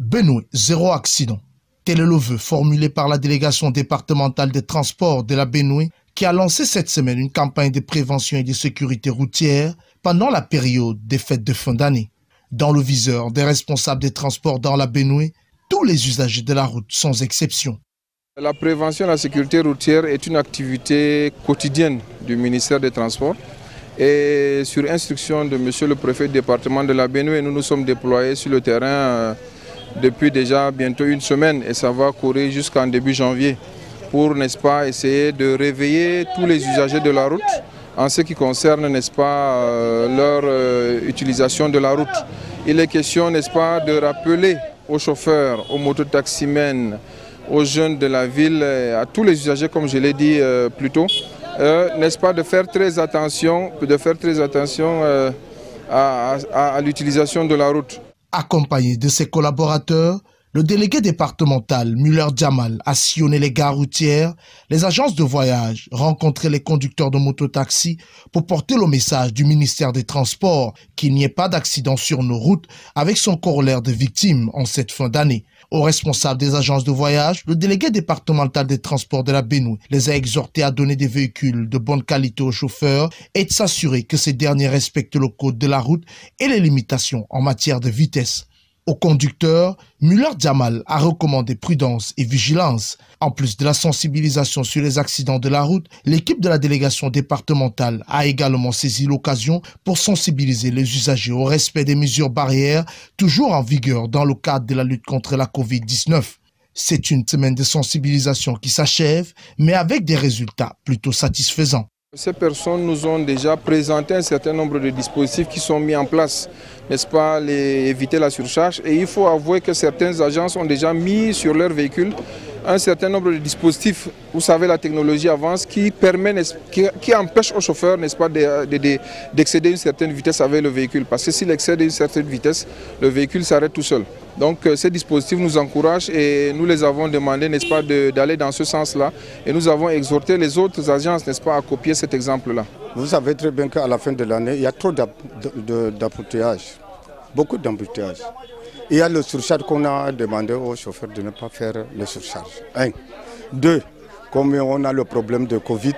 Benoué, zéro accident. Tel est le vœu formulé par la délégation départementale des transports de la Benoué qui a lancé cette semaine une campagne de prévention et de sécurité routière pendant la période des fêtes de fin d'année. Dans le viseur des responsables des transports dans la Benoué, tous les usagers de la route sans exception. La prévention et la sécurité routière est une activité quotidienne du ministère des Transports. Et sur instruction de monsieur le préfet du département de la Benoué, nous nous sommes déployés sur le terrain depuis déjà bientôt une semaine et ça va courir jusqu'en début janvier pour, n'est-ce pas, essayer de réveiller tous les usagers de la route en ce qui concerne, n'est-ce pas, leur utilisation de la route. Il est question, n'est-ce pas, de rappeler aux chauffeurs, aux mototaximens, aux jeunes de la ville, à tous les usagers, comme je l'ai dit plus tôt, n'est-ce pas, de faire très attention, à l'utilisation de la route. Accompagné de ses collaborateurs, le délégué départemental Muller Jamal a sillonné les gares routières, les agences de voyage, rencontré les conducteurs de mototaxi pour porter le message du ministère des Transports qu'il n'y ait pas d'accident sur nos routes avec son corollaire de victimes en cette fin d'année. Aux responsables des agences de voyage, le délégué départemental des transports de la Benoué les a exhortés à donner des véhicules de bonne qualité aux chauffeurs et de s'assurer que ces derniers respectent le code de la route et les limitations en matière de vitesse. Aux conducteurs, Muller Jamal a recommandé prudence et vigilance. En plus de la sensibilisation sur les accidents de la route, l'équipe de la délégation départementale a également saisi l'occasion pour sensibiliser les usagers au respect des mesures barrières toujours en vigueur dans le cadre de la lutte contre la Covid-19. C'est une semaine de sensibilisation qui s'achève, mais avec des résultats plutôt satisfaisants. Ces personnes nous ont déjà présenté un certain nombre de dispositifs qui sont mis en place, n'est-ce pas, éviter la surcharge. Et il faut avouer que certaines agences ont déjà mis sur leurs véhicules un certain nombre de dispositifs. Vous savez, la technologie avance qui empêche aux chauffeurs, n'est-ce pas, d'excéder une certaine vitesse avec le véhicule. Parce que s'il excède une certaine vitesse, le véhicule s'arrête tout seul. Donc ces dispositifs nous encouragent et nous les avons demandé, n'est-ce pas, d'aller dans ce sens-là. Et nous avons exhorté les autres agences, n'est-ce pas, à copier cet exemple-là. Vous savez très bien qu'à la fin de l'année, il y a trop d'embouteillages, beaucoup d'embouteillages. Il y a le surcharge qu'on a demandé aux chauffeurs de ne pas faire le surcharge. 1. 2. Comme on a le problème de Covid,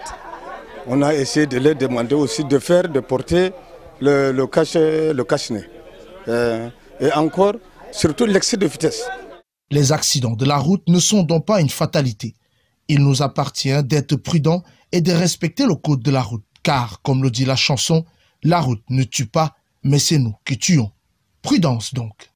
on a essayé de les demander aussi de porter le cache-nez. Et encore, surtout l'excès de vitesse. Les accidents de la route ne sont donc pas une fatalité. Il nous appartient d'être prudents et de respecter le code de la route. Car, comme le dit la chanson, la route ne tue pas, mais c'est nous qui tuons. Prudence donc.